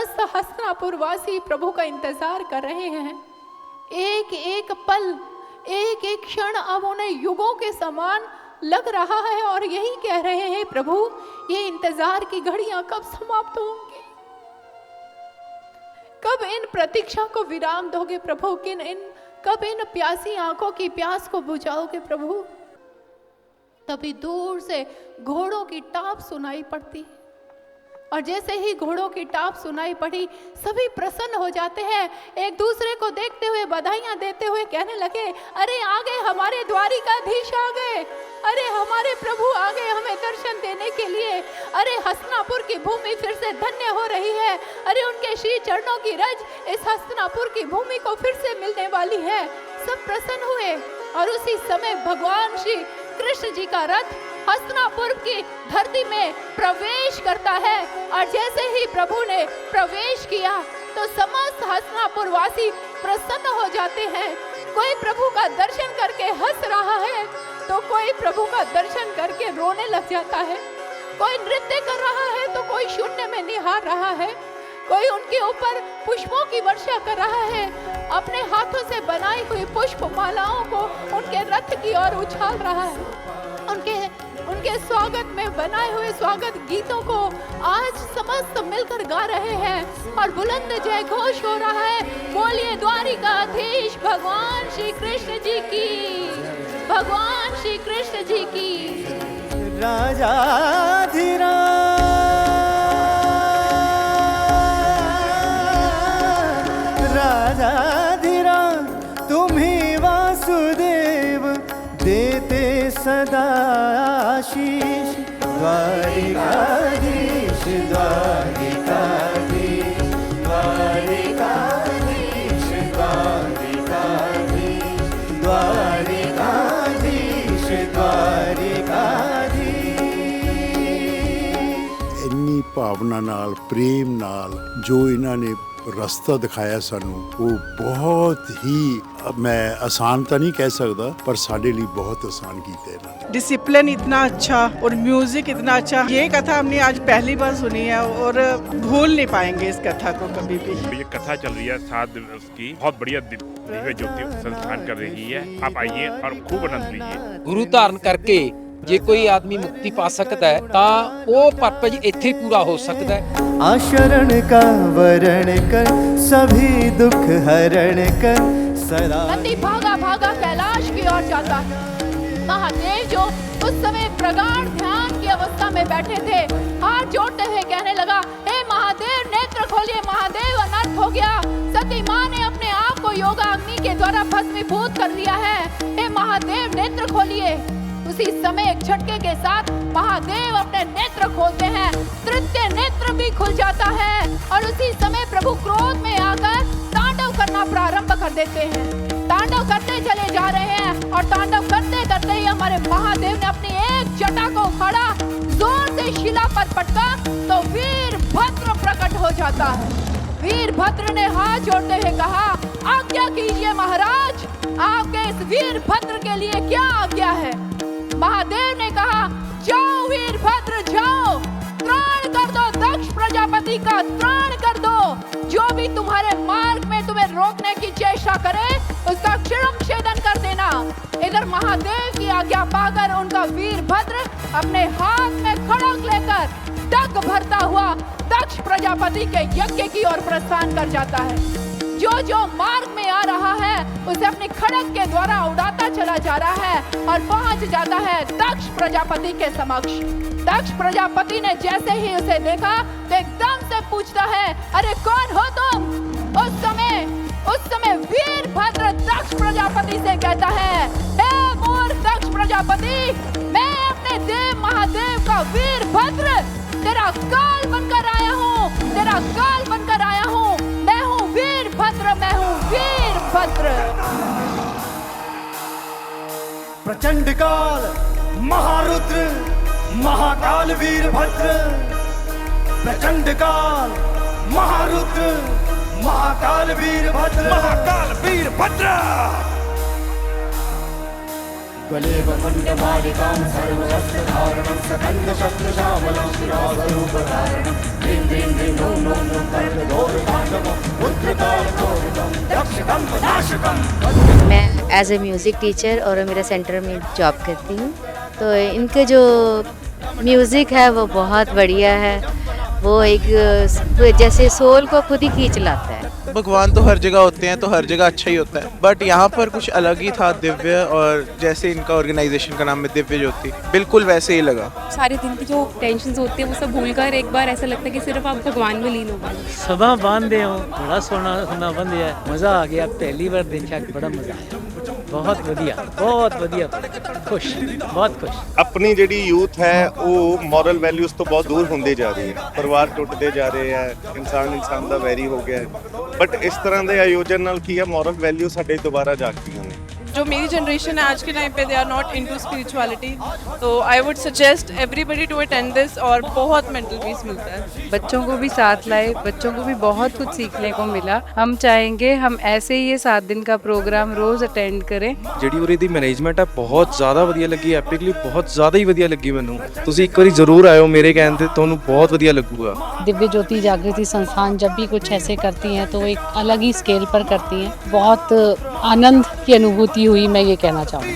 समस्त हस्तिनापुर वासी प्रभु का इंतजार कर रहे हैं। एक एक पल, एक एक क्षण अब उन्हें युगों के समान लग रहा है और यही कह रहे हैं, प्रभु ये इंतजार की घड़ियां कब समाप्त होंगी, कब इन प्रतीक्षा को विराम दोगे प्रभु, कब इन प्यासी आंखों की प्यास को बुझाओगे प्रभु। तभी दूर से घोड़ों की टाप सुनाई पड़ती और जैसे ही घोड़ों की टाप सुनाई पड़ी सभी प्रसन्न हो जाते हैं, एक दूसरे को देखते हुए बधाइयां देते हुए कहने लगे, अरे आ गए हमारे द्वारिकाधीश आ गए, अरे हमारे प्रभु आ गए हमें दर्शन देने के लिए, अरे हस्तिनापुर की भूमि फिर से धन्य हो रही है, अरे उनके श्री चरणों की रज इस हस्तिनापुर की भूमि को फिर से मिलने वाली है। सब प्रसन्न हुए और उसी समय भगवान श्री कृष्ण जी का रथ हस्तिनापुर की धरती में प्रवेश करता है और जैसे ही प्रभु ने प्रवेश किया तो समस्त हस्तिनापुर वासी प्रसन्न हो जाते हैं। कोई प्रभु का दर्शन करके हंस रहा है तो कोई प्रभु का दर्शन करके रोने लग जाता है, कोई नृत्य कर रहा है तो कोई शून्य में निहार रहा है, कोई उनके ऊपर पुष्पों की वर्षा कर रहा है, अपने हाथों से बनाई हुई पुष्प मालाओं को उनके रथ की ओर उछाल रहा है, उनके स्वागत में बनाए हुए स्वागत गीतों को आज समस्त मिलकर गा रहे हैं और बुलंद जय घोष हो रहा है, बोलिए द्वारिकाधीश भगवान श्री कृष्ण जी की, भगवान श्री कृष्ण जी की। राजाधिराज तुम्ही वासुदेव देते सदा आशीष, द्वारिकाधीश द्वारिकाधीश द्वारिकाधीश द्वारिकाधीश द्वारिकाधीश द्वारिकाधीश। इन्नी भावना नाल प्रेम नाल जो इन्होंने रस्ता दिखाया सानू वो बहुत ही, मैं आसान तो नहीं कह सकता पर साडे लिए बहुत आसान किया है। डिसिप्लिन इतना अच्छा और म्यूजिक इतना अच्छा, ये कथा हमने आज पहली बार सुनी है और भूल नहीं पाएंगे इस कथा को कभी भी। ये कथा चल रही है 7 दिवस की, बहुत बढ़िया दिव्य ज्योति संस्थान कर रही है। आप आइए और खूब आनंद लीजिए। गुरु धारण करके जे कोई आदमी मुक्ति पा सकता है ਤਾਂ ਉਹ ਪਰਪਸ ਇੱਥੇ ਪੂਰਾ ਹੋ ਸਕਦਾ है। आशरण का वरण कर सभी दुख हरण कर सदा। नंदी भागा भागा कैलाश की ओर जाता है। महादेव जो उस समय प्रगाढ़ ध्यान की अवस्था में बैठे थे हाथ जोड़ते हुए कहने लगा, हे महादेव नेत्र खोलिए, महादेव अनर्थ हो गया, सती माँ ने अपने आप को योगा अग्नि के द्वारा भस्मीभूत कर दिया है, हे महादेव नेत्र खोलिए। उसी समय एक झटके के साथ महादेव अपने नेत्र खोलते हैं, तृतीय नेत्र भी खुल जाता है और उसी समय प्रभु क्रोध में आकर तांडव करना प्रारंभ कर देते हैं। तांडव करते चले जा रहे हैं और तांडव करते करते ही हमारे महादेव ने अपनी एक जटा को उखाड़ा, जोर से शिला पर पटका तो वीरभद्र प्रकट हो जाता है। वीरभद्र ने हाथ जोड़ते हुए कहा, आज्ञा कीजिए महाराज, आपके इस वीरभद्र के लिए क्या आज्ञा है। महादेव ने कहा, जाओ वीरभद्र जाओ, त्राण कर दो दक्ष प्रजापति का, त्राण कर दो, जो भी तुम्हारे मार्ग में तुम्हें रोकने की चेष्टा करे उसका क्षिरंछेदन कर देना। इधर महादेव की आज्ञा पाकर उनका वीरभद्र अपने हाथ में खड़ग लेकर डग भरता हुआ दक्ष प्रजापति के यज्ञ की ओर प्रस्थान कर जाता है। जो जो मार्ग में आ रहा है उसे अपनी खड़ग के द्वारा उड़ाता चला जा रहा है और पहुंच जाता है दक्ष प्रजापति के समक्ष। दक्ष प्रजापति ने जैसे ही उसे देखा तो एकदम से पूछता है, अरे कौन हो तुम। उस समय वीरभद्र दक्ष प्रजापति से कहता है, हे मूर्ख दक्ष प्रजापति, मैं अपने देव महादेव का वीरभद्र तेरा काल बनकर आया हूँ, तेरा काल बनकर आया हूँ, मैं हूँ वीरभद्र, मैं हूँ वीरभद्र। प्रचंड काल महारुद्र महाकाल वीरभद्र, प्रचंड काल महारुद्र महाकाल वीरभद्र, महाकाल वीरभद्र। त्वमेव मुण्डमालिकां सर्वशस्त्रधारणं सकन्दशस्त्रशामलं शिरावरूपधारणं ह्रीं ह्रीं ह्रीं ॐ ॐ ॐ कर्कदो एज ए म्यूज़िक टीचर और मेरा सेंटर में जॉब करती हूँ। तो इनके जो म्यूज़िक है वो बहुत बढ़िया है, वो एक जैसे सोल को खुद ही खींच लाता है। भगवान तो हर जगह होते हैं, तो हर जगह अच्छा ही होता है, बट यहाँ पर कुछ अलग ही था, दिव्य। और जैसे इनका ऑर्गेनाइजेशन का नाम है दिव्य ज्योति, बिल्कुल वैसे ही लगा। सारे दिन की जो टेंशन होती है वो सब भूलकर एक बार ऐसा लगता है कि सिर्फ आप भगवान में लीन हो गए। सभा बांधे हो, बड़ा सोना सोना बंद है, मज़ा आ गया। पहली बार देखा, बड़ा मज़ा आया, बहुत ਵਧੀਆ खुश, बहुत खुश। अपनी ਜਿਹੜੀ यूथ है वो मॉरल वैल्यूज़ तो बहुत दूर होंदी जा रही है, परिवार टुटते जा रहे हैं, इंसान ਦਾ ਵੈਰੀ ਹੋ ਗਿਆ ਹੈ। बट इस तरह के आयोजन नाल की है मॉरल वैल्यू साडे दोबारा जागदियां ने। जो मेरी जनरेशन है आज के टाइम पे, they are not into spirituality, तो I would suggest everybody to attend this, और बहुत मेंटल पीस मिलता है। बच्चों को भी साथ लाए, बच्चों को भी बहुत कुछ सीखने को मिला। हम चाहेंगे हम ऐसे ही ये 7 दिन का प्रोग्राम रोज़ अटेंड करें। ਜਿਹੜੀ ਉਰੇ ਦੀ ਮੈਨੇਜਮੈਂਟ ਹੈ ਬਹੁਤ ਜ਼ਿਆਦਾ ਵਧੀਆ ਲੱਗੀ, ਐਪਿਕਲੀ ਬਹੁਤ ਜ਼ਿਆਦਾ ਹੀ ਵਧੀਆ ਲੱਗੀ ਮੈਨੂੰ। ਤੁਸੀਂ ਇੱਕ ਵਾਰੀ ਜ਼ਰੂਰ ਆਇਓ, ਮੇਰੇ ਕਹਿਣ ਤੇ ਤੁਹਾਨੂੰ बहुत ਵਧੀਆ ਲੱਗੂਗਾ। दिव्य ज्योति जागृति संस्थान जब भी कुछ ऐसे करती हैं तो एक अलग ही स्केल पर करती हैं। बहुत आनंद की अनुभूति हुई, मैं ये कहना चाहूँगी।